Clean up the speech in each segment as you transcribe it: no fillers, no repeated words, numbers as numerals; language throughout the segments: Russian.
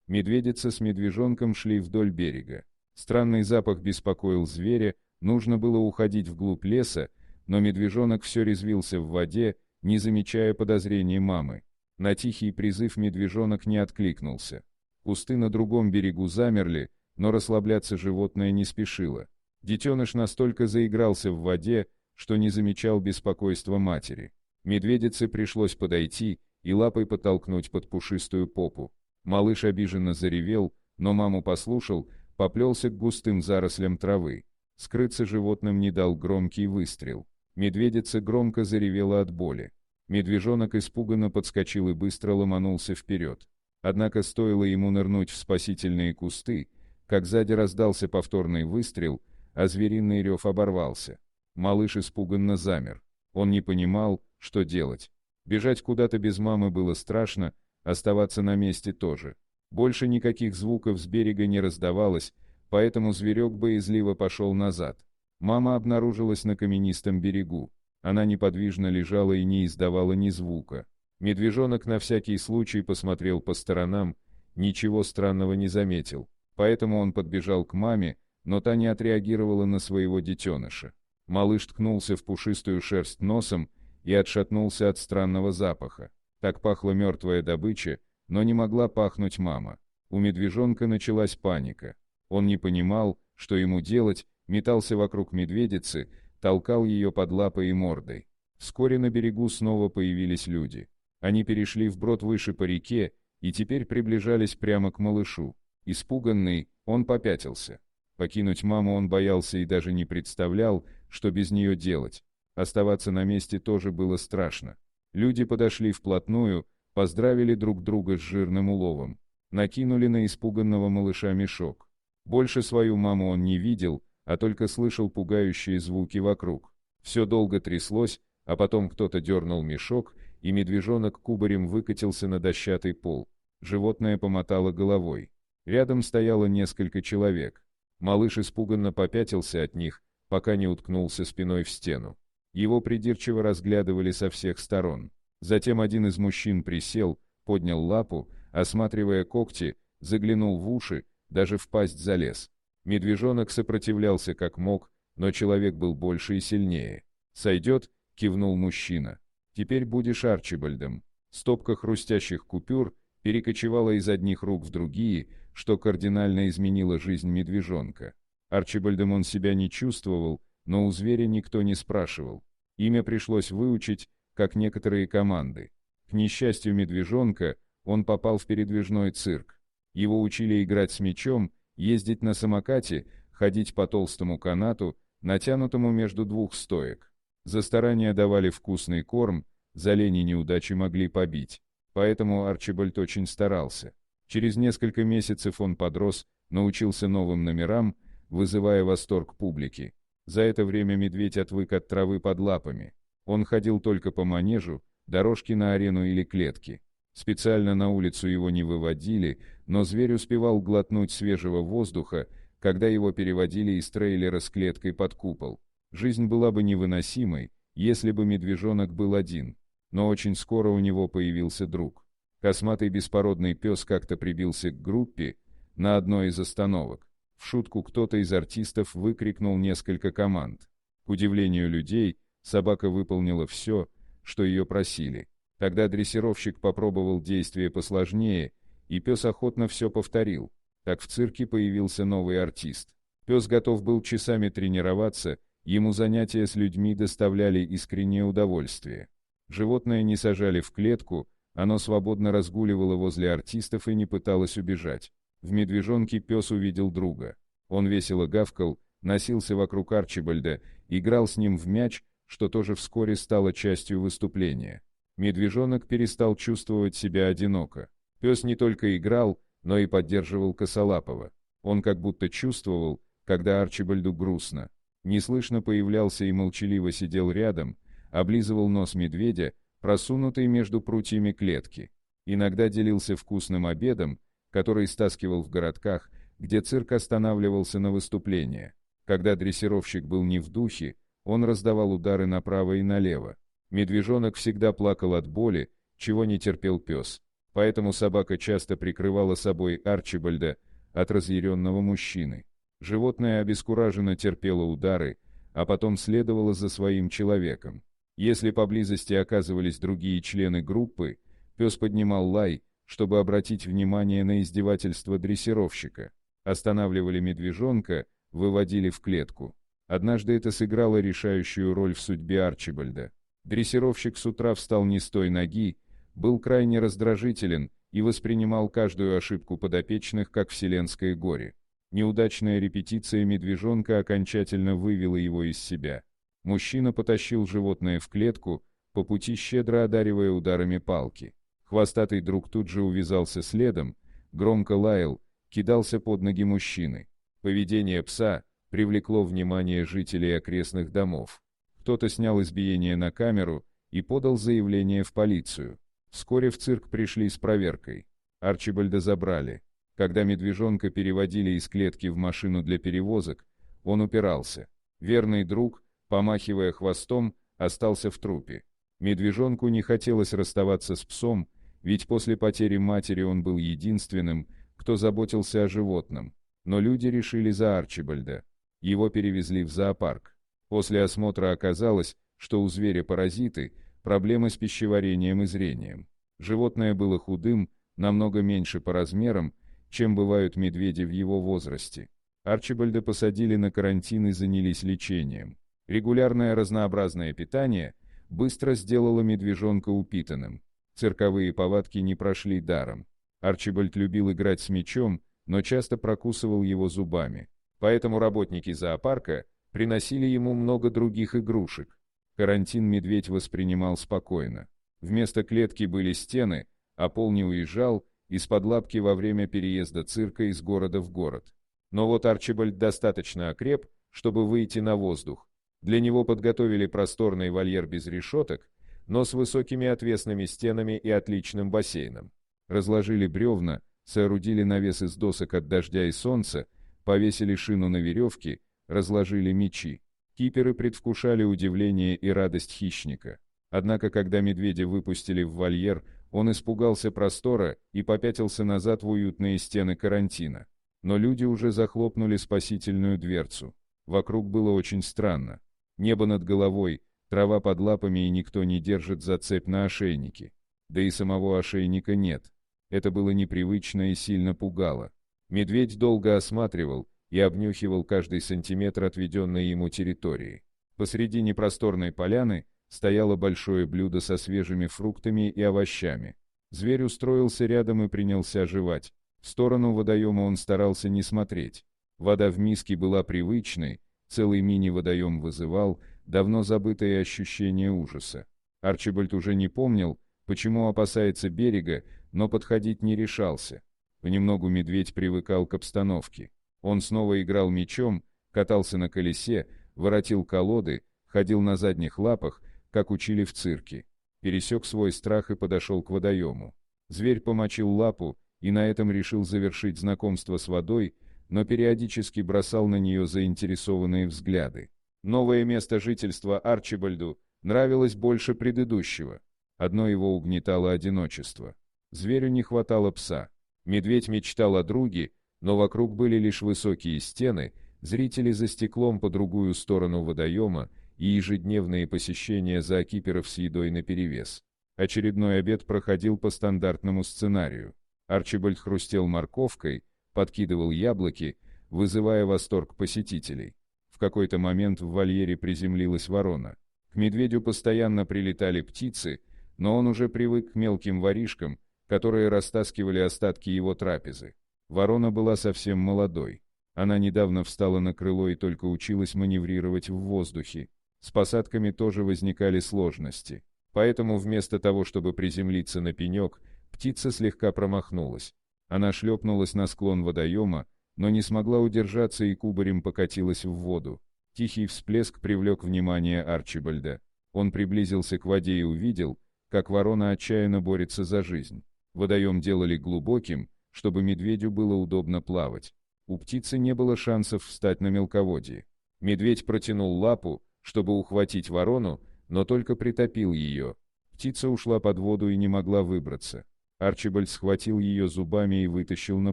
Медведица с медвежонком шли вдоль берега. Странный запах беспокоил зверя, нужно было уходить вглубь леса, но медвежонок все резвился в воде, не замечая подозрений мамы. На тихий призыв медвежонок не откликнулся. Кусты на другом берегу замерли, но расслабляться животное не спешило. Детеныш настолько заигрался в воде, что не замечал беспокойства матери. Медведице пришлось подойти и лапой подтолкнуть под пушистую попу. Малыш обиженно заревел, но маму послушал, поплелся к густым зарослям травы. Скрыться животным не дал громкий выстрел. Медведица громко заревела от боли. Медвежонок испуганно подскочил и быстро ломанулся вперед. Однако стоило ему нырнуть в спасительные кусты, как сзади раздался повторный выстрел, а звериный рев оборвался. Малыш испуганно замер. Он не понимал, что делать. Бежать куда-то без мамы было страшно, оставаться на месте тоже. Больше никаких звуков с берега не раздавалось, поэтому зверек боязливо пошел назад. Мама обнаружилась на каменистом берегу. Она неподвижно лежала и не издавала ни звука. Медвежонок на всякий случай посмотрел по сторонам, ничего странного не заметил. Поэтому он подбежал к маме, но та не отреагировала на своего детеныша. Малыш ткнулся в пушистую шерсть носом и отшатнулся от странного запаха. Так пахла мертвая добыча, но не могла пахнуть мама. У медвежонка началась паника. Он не понимал, что ему делать, метался вокруг медведицы, толкал ее под лапой и мордой. Вскоре на берегу снова появились люди. Они перешли вброд выше по реке и теперь приближались прямо к малышу. Испуганный, он попятился. Покинуть маму он боялся и даже не представлял, что без нее делать. Оставаться на месте тоже было страшно. Люди подошли вплотную, поздравили друг друга с жирным уловом. Накинули на испуганного малыша мешок. Больше свою маму он не видел, а только слышал пугающие звуки вокруг. Все долго тряслось, а потом кто-то дернул мешок, и медвежонок кубарем выкатился на дощатый пол. Животное помотало головой. Рядом стояло несколько человек. Малыш испуганно попятился от них, пока не уткнулся спиной в стену. Его придирчиво разглядывали со всех сторон. Затем один из мужчин присел, поднял лапу, осматривая когти, заглянул в уши, даже в пасть залез. Медвежонок сопротивлялся как мог, но человек был больше и сильнее. «Сойдет?» — кивнул мужчина. «Теперь будешь Арчибальдом». Стопка хрустящих купюр перекочевала из одних рук в другие, что кардинально изменило жизнь медвежонка. Арчибальдом он себя не чувствовал, но у зверя никто не спрашивал. Имя пришлось выучить, как некоторые команды. К несчастью медвежонка, он попал в передвижной цирк. Его учили играть с мячом, ездить на самокате, ходить по толстому канату, натянутому между двух стоек. За старания давали вкусный корм, за лень и неудачи могли побить. Поэтому Арчибальд очень старался. Через несколько месяцев он подрос, научился новым номерам, вызывая восторг публики. За это время медведь отвык от травы под лапами. Он ходил только по манежу, дорожки на арену или клетки. Специально на улицу его не выводили, но зверь успевал глотнуть свежего воздуха, когда его переводили из трейлера с клеткой под купол. Жизнь была бы невыносимой, если бы медвежонок был один. Но очень скоро у него появился друг. Косматый беспородный пес как-то прибился к группе на одной из остановок. В шутку кто-то из артистов выкрикнул несколько команд. К удивлению людей, собака выполнила все, что ее просили. Тогда дрессировщик попробовал действие посложнее, и пес охотно все повторил. Так в цирке появился новый артист. Пес готов был часами тренироваться, ему занятия с людьми доставляли искреннее удовольствие. Животное не сажали в клетку, оно свободно разгуливало возле артистов и не пыталось убежать. В медвежонке пес увидел друга. Он весело гавкал, носился вокруг Арчибальда, играл с ним в мяч, что тоже вскоре стало частью выступления. Медвежонок перестал чувствовать себя одиноко. Пес не только играл, но и поддерживал Косолапого. Он как будто чувствовал, когда Арчибальду грустно. Неслышно появлялся и молчаливо сидел рядом, облизывал нос медведя, просунутый между прутьями клетки. Иногда делился вкусным обедом, который стаскивал в городках, где цирк останавливался на выступление. Когда дрессировщик был не в духе, он раздавал удары направо и налево. Медвежонок всегда плакал от боли, чего не терпел пес. поэтому собака часто прикрывала собой Арчибальда от разъяренного мужчины. Животное обескураженно терпело удары, а потом следовало за своим человеком. Если поблизости оказывались другие члены группы, пес поднимал лай, чтобы обратить внимание на издевательство дрессировщика. Останавливали медвежонка, выводили в клетку. Однажды это сыграло решающую роль в судьбе Арчибальда. Дрессировщик с утра встал не с той ноги, был крайне раздражителен и воспринимал каждую ошибку подопечных как вселенское горе. Неудачная репетиция медвежонка окончательно вывела его из себя. Мужчина потащил животное в клетку, по пути щедро одаривая ударами палки. Хвостатый друг тут же увязался следом, громко лаял, кидался под ноги мужчины. Поведение пса привлекло внимание жителей окрестных домов. Кто-то снял избиение на камеру и подал заявление в полицию. Вскоре в цирк пришли с проверкой. Арчибальда забрали. Когда медвежонка переводили из клетки в машину для перевозок, он упирался. Верный друг, помахивая хвостом, остался в трупе. Медвежонку не хотелось расставаться с псом, ведь после потери матери он был единственным, кто заботился о животном. Но люди решили за Арчибальда. Его перевезли в зоопарк. После осмотра оказалось, что у зверя паразиты, проблемы с пищеварением и зрением. Животное было худым, намного меньше по размерам, чем бывают медведи в его возрасте. Арчибальда посадили на карантин и занялись лечением. Регулярное разнообразное питание быстро сделало медвежонка упитанным. Цирковые повадки не прошли даром. Арчибальд любил играть с мячом, но часто прокусывал его зубами. Поэтому работники зоопарка приносили ему много других игрушек. Карантин медведь воспринимал спокойно. Вместо клетки были стены, а пол не уезжал из-под лапки во время переезда цирка из города в город. Но вот Арчибальд достаточно окреп, чтобы выйти на воздух. Для него подготовили просторный вольер без решеток, но с высокими отвесными стенами и отличным бассейном. Разложили бревна, соорудили навес из досок от дождя и солнца, повесили шину на веревке, разложили мечи. Киперы предвкушали удивление и радость хищника. Однако, когда медведя выпустили в вольер, он испугался простора и попятился назад в уютные стены карантина. Но люди уже захлопнули спасительную дверцу. Вокруг было очень странно. Небо над головой, трава под лапами и никто не держит за цепь на ошейнике. Да и самого ошейника нет. Это было непривычно и сильно пугало. Медведь долго осматривал и обнюхивал каждый сантиметр отведенной ему территории. Посреди непросторной поляны стояло большое блюдо со свежими фруктами и овощами. Зверь устроился рядом и принялся жевать. В сторону водоема он старался не смотреть. Вода в миске была привычной, целый мини-водоем вызывал давно забытое ощущение ужаса. Арчибальд уже не помнил, почему опасается берега, но подходить не решался. Понемногу медведь привыкал к обстановке. Он снова играл мячом, катался на колесе, воротил колоды, ходил на задних лапах, как учили в цирке. Пересек свой страх и подошел к водоему. Зверь помочил лапу и на этом решил завершить знакомство с водой, но периодически бросал на нее заинтересованные взгляды. Новое место жительства Арчибальду нравилось больше предыдущего. Одно его угнетало одиночество. Зверю не хватало пса. Медведь мечтал о друге, но вокруг были лишь высокие стены, зрители за стеклом по другую сторону водоема и ежедневные посещения зоокиперов с едой наперевес. Очередной обед проходил по стандартному сценарию. Арчибальд хрустел морковкой, подкидывал яблоки, вызывая восторг посетителей. В какой-то момент в вольере приземлилась ворона. К медведю постоянно прилетали птицы, но он уже привык к мелким воришкам, которые растаскивали остатки его трапезы. Ворона была совсем молодой. Она недавно встала на крыло и только училась маневрировать в воздухе. С посадками тоже возникали сложности. Поэтому вместо того, чтобы приземлиться на пенек, птица слегка промахнулась. Она шлепнулась на склон водоема, но не смогла удержаться и кубарем покатилась в воду. Тихий всплеск привлек внимание Арчибальда. Он приблизился к воде и увидел, как ворона отчаянно борется за жизнь. Водоем делали глубоким, чтобы медведю было удобно плавать. У птицы не было шансов встать на мелководье. Медведь протянул лапу, чтобы ухватить ворону, но только притопил ее. Птица ушла под воду и не могла выбраться. Арчибальд схватил ее зубами и вытащил на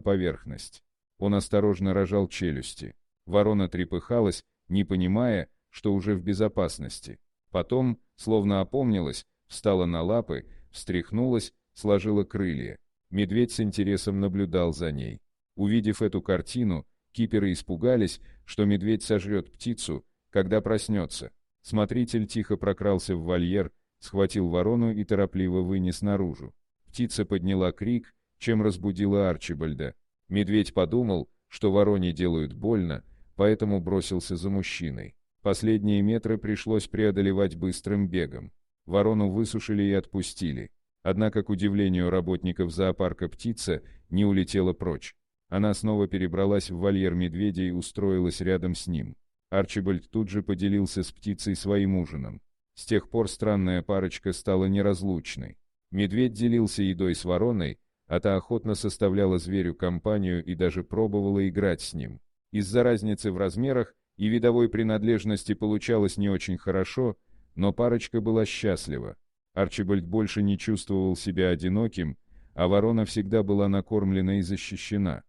поверхность. Он осторожно рожал челюсти. Ворона трепыхалась, не понимая, что уже в безопасности. Потом, словно опомнилась, встала на лапы, встряхнулась, сложила крылья. Медведь с интересом наблюдал за ней. Увидев эту картину, киперы испугались, что медведь сожрет птицу, когда проснется. Смотритель тихо прокрался в вольер, схватил ворону и торопливо вынес наружу. Птица подняла крик, чем разбудила Арчибальда. Медведь подумал, что вороне делают больно, поэтому бросился за мужчиной. Последние метры пришлось преодолевать быстрым бегом. Ворону высушили и отпустили. Однако, к удивлению работников зоопарка, птица не улетела прочь. Она снова перебралась в вольер медведя и устроилась рядом с ним. Арчибальд тут же поделился с птицей своим ужином. С тех пор странная парочка стала неразлучной. Медведь делился едой с вороной, а та охотно составляла зверю компанию и даже пробовала играть с ним. Из-за разницы в размерах и видовой принадлежности получалось не очень хорошо, но парочка была счастлива. Арчибальд больше не чувствовал себя одиноким, а ворона всегда была накормлена и защищена.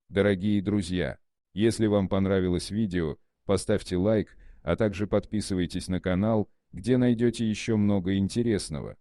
Дорогие друзья, если вам понравилось видео, поставьте лайк, а также подписывайтесь на канал, где найдете еще много интересного.